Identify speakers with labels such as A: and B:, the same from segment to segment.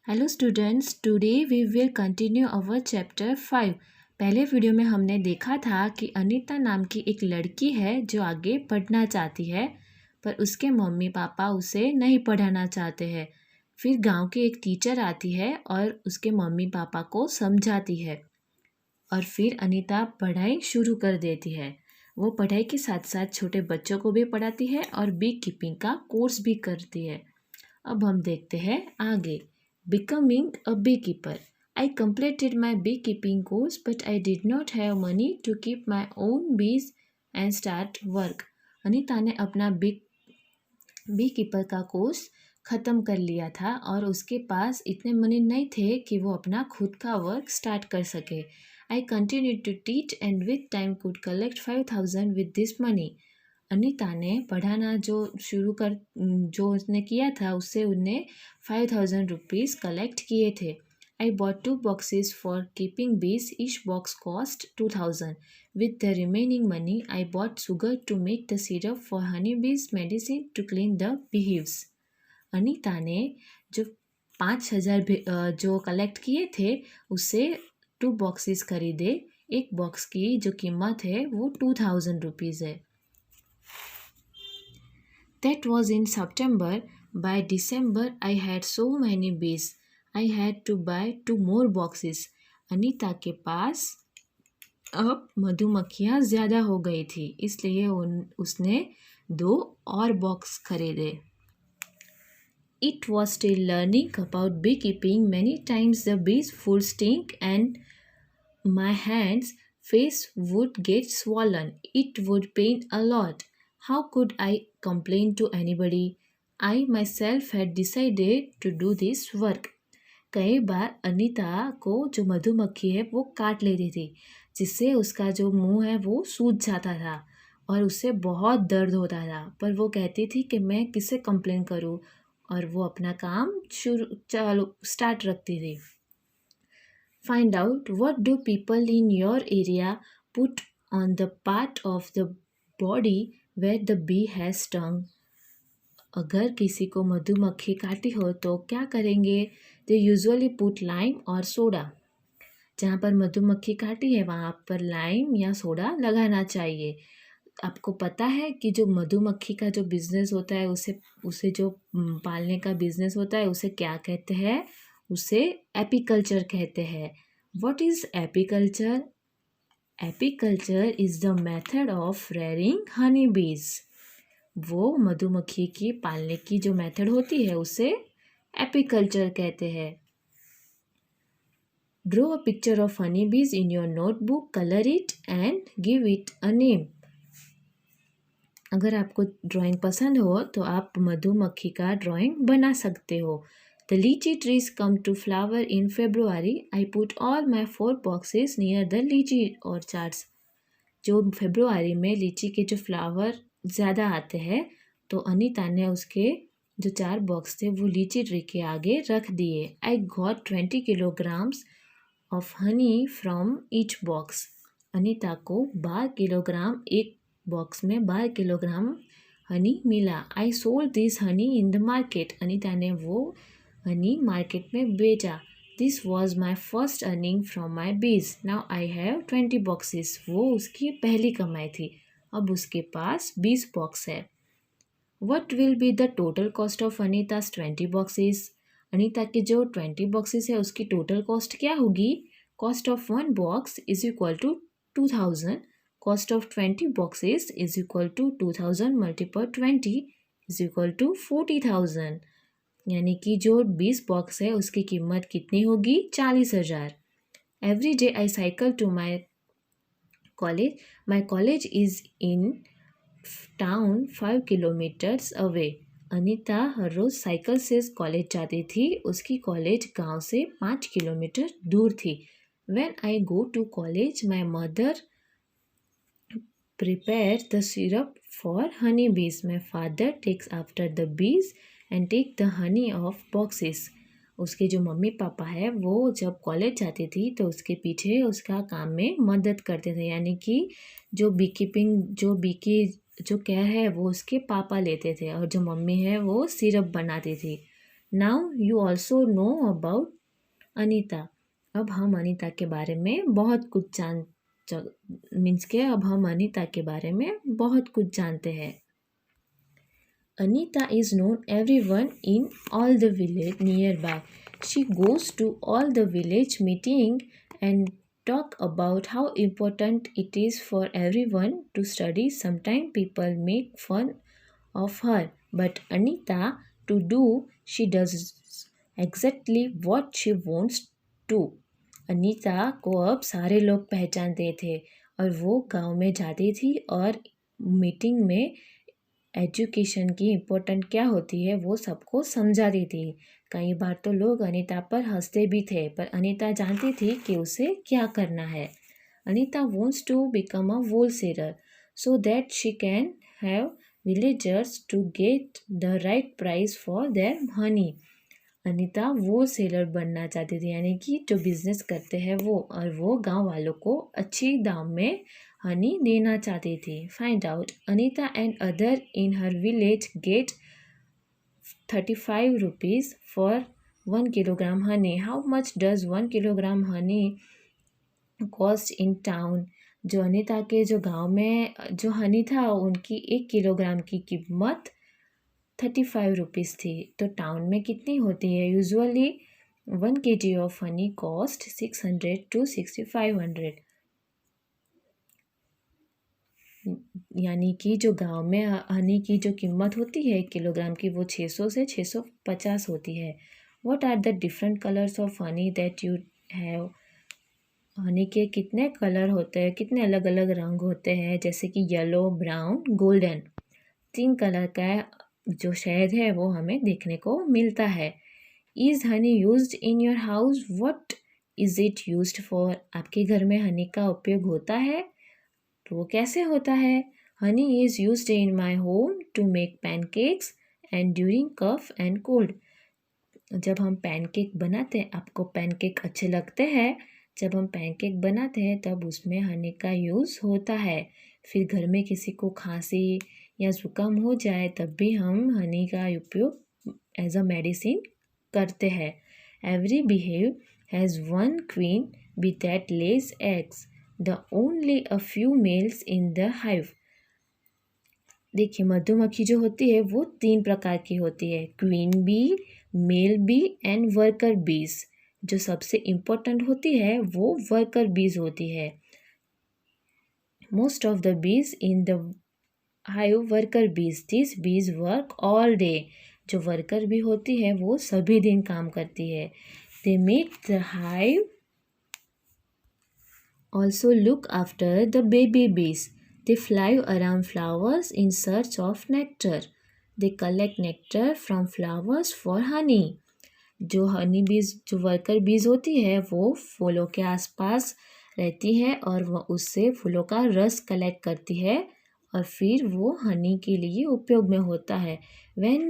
A: Hello students, today we will continue our chapter 5। पहले video में हमने देखा था कि अनीता नाम की एक लड़की है जो आगे पढ़ना चाहती है, पर उसके मम्मी पापा उसे नहीं पढ़ाना चाहते हैं। फिर गांव की एक टीचर आती है और उसके मम्मी पापा को समझाती है और फिर अनीता पढ़ाई शुरू कर देती है। वो पढ़ाई के साथ साथ छोटे बच्चों को भी पढ़ाती है और बी कीपिंग का कोर्स भी करती है। अब हम देखते हैं आगे। Becoming a beekeeper. I completed my beekeeping course, but I did not have money to keep my own bees and start work. Anita ने अपना बी कीपर का कोर्स ख़त्म कर लिया था और उसके पास इतने मनी नहीं थे कि वो अपना खुद का वर्क स्टार्ट कर सके। I continue to teach and with time could collect 5,000 with this money. Anita ने पढ़ाना जो उसने किया था उससे उन्हें 5,000 रुपीज़ कलेक्ट किए थे। I bought 2 boxes for keeping bees, each box cost 2,000। With the remaining money I bought sugar to make the syrup for honey bees medicine to clean the beehives. Anita ने जो 5,000 जो कलेक्ट किए थे उससे 2 boxes खरीदे। एक बॉक्स की जो कीमत है वो 2,000 रुपीज़ है। That was in September. By December, I had so many bees. I had to buy 2 more boxes. Anita के पास अब मधुमक्खियाँ ज़्यादा हो गई थी, इसलिए उसने 2 और बॉक्स खरीदे। It was still learning about beekeeping. Many times the bees would sting and my hands, face would get swollen. It would pain a lot. How could I complain to anybody? I myself had decided to do this work. कई बार अनीता को जो मधुमक्खी है वो काट लेती थी, जिससे उसका जो मुंह है वो सूज जाता था और उससे बहुत दर्द होता था। पर वो कहती थी कि मैं किससे कंप्लेन करूं, और वो अपना काम स्टार्ट रखती थी। Find out what do people in your area put on the part of the body where the bee has stung. अगर किसी को मधुमक्खी काटी हो तो क्या करेंगे? They usually put lime और सोडा। जहाँ पर मधुमक्खी काटी है वहाँ पर लाइम या सोडा लगाना चाहिए। आपको पता है कि जो मधुमक्खी का जो बिजनेस होता है उसे जो पालने का बिजनेस होता है उसे क्या कहते हैं? उसे एपीकल्चर कहते हैं। What is apiculture? Apiculture is the method of rearing Honey बीज। वो मधुमक्खी की पालने की जो मेथड होती है उसे एपीकल्चर कहते हैं। Draw a picture of honey bees in your notebook, colour it and give it a name. अगर आपको ड्राइंग पसंद हो तो आप मधुमक्खी का ड्राइंग बना सकते हो। The lychee trees come to flower in February. I put all my 4 boxes near the lychee orchards. जो फरवरी में लीची के जो फ्लावर ज़्यादा आते हैं तो अनीता ने उसके जो 4 बॉक्स थे वो लीची ट्री के आगे रख दिए। I got 20 kilograms of honey from each box. Anita को 12 किलोग्राम एक बॉक्स में 12 किलोग्राम हनी मिला। I sold this honey in the market. Anita ने वो हनी मार्केट में बेचा। This was my first earning from my bees. Now I have 20 boxes. वो उसकी पहली कमाई थी, अब उसके पास 20 बॉक्स है। What will be the total cost of Anita's 20 boxes? Anita के जो 20 बॉक्सेस है उसकी टोटल कॉस्ट क्या होगी? Cost of 1 box is equal to 2,000। Cost of 20 boxes is equal to 2,000 multiple 20 is equal to 40,000। यानी कि जो 20 बॉक्स है उसकी कीमत कितनी होगी? 40,000। Every day I cycle to my college. My college is in town 5 kilometres away. Anita हर रोज़ साइकिल से कॉलेज जाती थी। उसकी कॉलेज गांव से 5 किलोमीटर दूर थी। When I go to college my mother prepare the syrup for honey bees. My father takes after the bees and take the honey of boxes. उसके जो मम्मी पापा है वो जब कॉलेज जाती थी तो उसके पीछे उसका काम में मदद करते थे, यानी कि जो बी कीपिंग जो केयर है वो उसके पापा लेते थे और जो मम्मी है वो सिरप बनाती थी। Now you also know about Anita. अब हम अनीता के बारे में बहुत कुछ मीन्स के अब हम अनीता के बारे में बहुत कुछ जानते हैं। Anita is known everyone in all the village nearby. She goes to all the village meeting and talk about how important it is for everyone to study. Sometimes people make fun of her, but Anita to do she does exactly what she wants to. Anita को अब सारे लोग पहचानते थे और वो गांव में जाती थी और मीटिंग में एजुकेशन की इम्पोर्टेंट क्या होती है वो सबको समझाती थी। कई बार तो लोग अनीता पर हंसते भी थे, पर अनीता जानती थी कि उसे क्या करना है। Anita wants to become a wholesaler so that she can have villagers to get the right price for their honey. Anita वो सेलर बनना चाहती थी, यानी कि जो बिजनेस करते हैं वो, और वो गांव वालों को अच्छी दाम में हनी देना चाहती थी। Find out Anita and other in her village get 35 rupees for 1 kilogram honey. How much does 1 kilogram honey cost in town. जो अनीता के जो गांव में जो हनी था उनकी 1 किलोग्राम की कीमत 35 रुपीज़ थी। तो टाउन में कितनी होती है? Usually 1 kg of honey cost 600 to 6500। यानी कि जो गांव में हनी की जो कीमत होती है 1 किलोग्राम की वो 600 से 650 होती है। What are the different colours of honey that you have. Honey के कितने कलर होते हैं, कितने अलग अलग रंग होते हैं, जैसे कि येलो, ब्राउन, गोल्डन। 3 कलर का जो शहद है वो हमें देखने को मिलता है। Is Honey used in your house? What is it used for. आपके घर में हनी का उपयोग होता है तो वो कैसे होता है? Honey is used in my home to make pancakes and during cough and cold. जब हम पैनकेक बनाते हैं, आपको पैनकेक अच्छे लगते हैं? जब हम पैनकेक बनाते हैं तब उसमें हनी का यूज़ होता है। फिर घर में किसी को खांसी या ज़ुकाम हो जाए तब भी हम हनी का उपयोग एज अ मेडिसिन करते हैं। Every beehive has one queen bee that lays eggs the only a few males in the hive. देखिए, मधुमक्खी जो होती है वो 3 प्रकार की होती है, queen bee, male bee and worker bees. जो सबसे इम्पोर्टेंट होती है वो वर्कर बीज होती है। Most of the bees in the hive worker बीज। This be's verb all day. जो वर्कर बी होती है वो सभी दिन काम करती है। They make the hive also look after the baby बीज। They fly around flowers in search of nectar. They collect nectar from flowers for honey. जो हनी बीज, जो वर्कर बीज होती है वो फूलों के आसपास रहती है और वह उससे फूलों का रस कलेक्ट करती है और फिर वो हनी के लिए उपयोग में होता है। When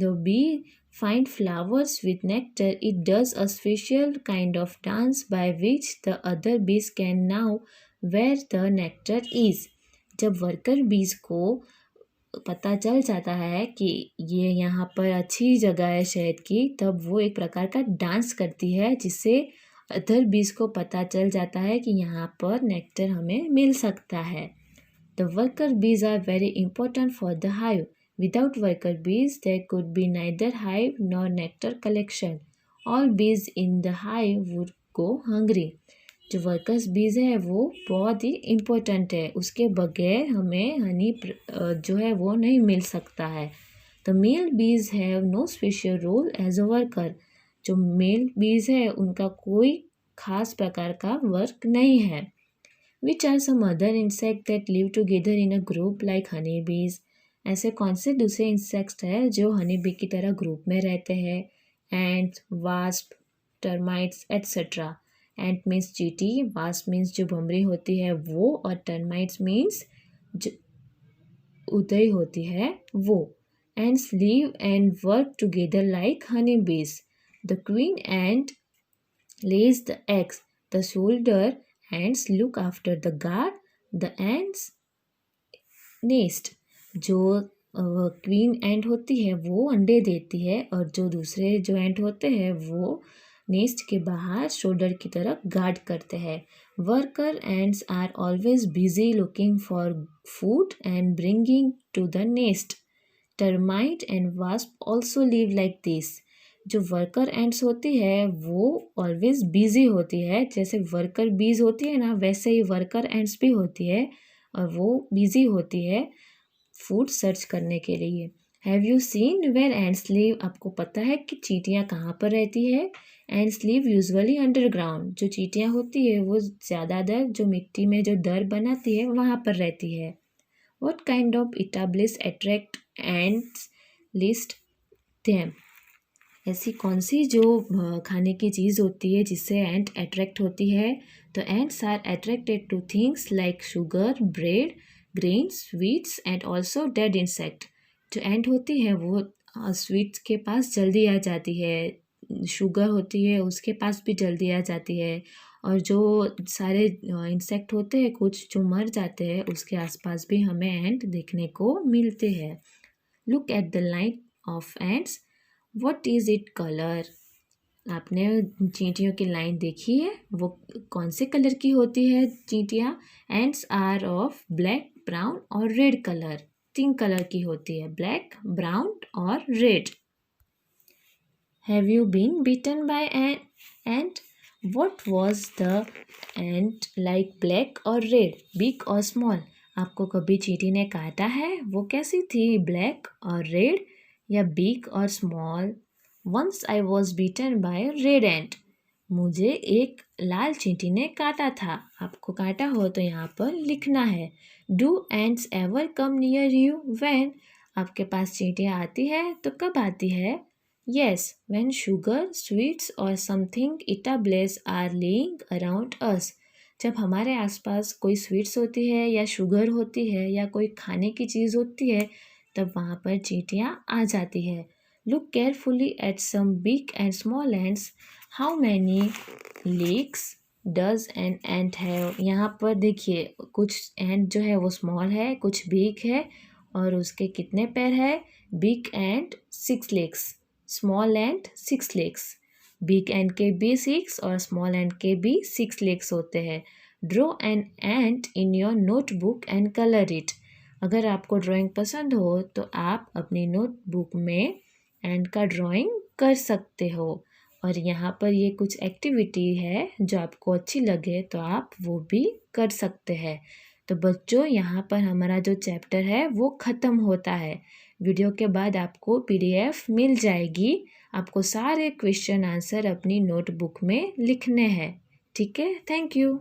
A: the bee find flowers with nectar, it does a special kind of dance by which the other bees can now where the nectar is. जब वर्कर बीज को पता चल जाता है कि ये यहाँ पर अच्छी जगह है शहद की, तब वो एक प्रकार का डांस करती है जिससे अदर बीज को पता चल जाता है कि यहाँ पर नेक्टर हमें मिल सकता है। The worker bees are very important for the hive. Without worker bees there could be neither hive nor nectar collection. All bees in the hive would go hungry. जो वर्कर्स बीज है वो बहुत ही important है, उसके बगैर हमें हनी जो है वो नहीं मिल सकता है। The male bees have no special role as a worker. जो मेल बीज है उनका कोई खास प्रकार का वर्क नहीं है। Which are some other insect that live together in a group like honey bees. ऐसे कौन से दूसरे इंसेक्ट्स हैं जो हनी बी की तरह ग्रुप में रहते हैं? Ants, wasp, termites etcetera. Ant means चीटी, वास्प मीन्स जो भमरी होती है वो, और टर्माइट्स मीन्स जो उदय होती है वो। Ants live and work together like honeybees. The queen ant lays the eggs. The soldier ants look after the guard. The ants nest. जो क्वीन एंट होती है वो अंडे देती है और जो दूसरे जो एंट होते हैं वो नेस्ट के बाहर शोल्डर की तरफ गार्ड करते हैं. Worker ants are always busy looking for food and bringing to the nest. Termite and wasp also live like this. जो वर्कर एंट्स होती है वो ऑलवेज बिजी होती है, जैसे वर्कर बीज होती है ना वैसे ही वर्कर एंट्स भी होती है और वो बिजी होती है फूड सर्च करने के लिए. Have you seen where ants live. आपको पता है कि चींटियाँ कहाँ पर रहती है. Ants live usually underground. जो चींटियाँ होती है वो ज़्यादातर जो मिट्टी में जो दर बनाती है वहाँ पर रहती है. What kind of eatables attract ants list them. ऐसी कौन सी जो खाने की चीज़ होती है जिससे एंट अट्रैक्ट होती है. तो ants are attracted to things like sugar, bread, grains, sweets and also dead insect. जो एंट होती है वो स्वीट्स के पास जल्दी आ जाती है, शुगर होती है उसके पास भी जल्दी आ जाती है और जो सारे इंसेक्ट होते हैं कुछ जो मर जाते हैं उसके आसपास भी हमें एंट देखने को मिलते हैं. Look at the line of ants. What is it colour. आपने चींटियों की लाइन देखी है, वो कौन से कलर की होती है चींटियाँ. Ants are of black, brown और रेड कलर. 3 कलर की होती है, ब्लैक, ब्राउन और red. Have you been beaten by an ant. What was the ant like, black और रेड, बिग और स्मॉल. आपको कभी चींटी ने काटा है, वो कैसी थी, ब्लैक और रेड या बिग और small. Once I was beaten by red ant. मुझे एक लाल चींटी ने काटा था. आपको काटा हो तो यहाँ पर लिखना है. Do ants ever come near you when. आपके पास चींटियाँ आती है तो कब आती है. येस, व्हेन शुगर, स्वीट्स और something eatables are lying around us. जब हमारे आसपास कोई स्वीट्स होती है या शुगर होती है या कोई खाने की चीज़ होती है तब वहाँ पर चींटियाँ आ जाती है. Look carefully at some big and small ants. How many legs does an ant have. यहाँ पर देखिए कुछ एंट जो है वो स्मॉल है, कुछ बिग है और उसके कितने पैर है. बिग एंट 6 legs, स्मॉल एंट 6 legs. बिग एंट के भी 6 और स्मॉल एंट के भी 6 legs होते हैं. Draw an ant in your notebook and colour it. अगर आपको ड्राइंग पसंद हो तो आप अपनी नोटबुक में एंट का ड्राइंग कर सकते हो और यहाँ पर ये कुछ एक्टिविटी है जो आपको अच्छी लगे तो आप वो भी कर सकते हैं. तो बच्चों यहाँ पर हमारा जो चैप्टर है वो ख़त्म होता है. वीडियो के बाद आपको PDF मिल जाएगी. आपको सारे क्वेश्चन आंसर अपनी नोटबुक में लिखने हैं. ठीक है, थैंक यू.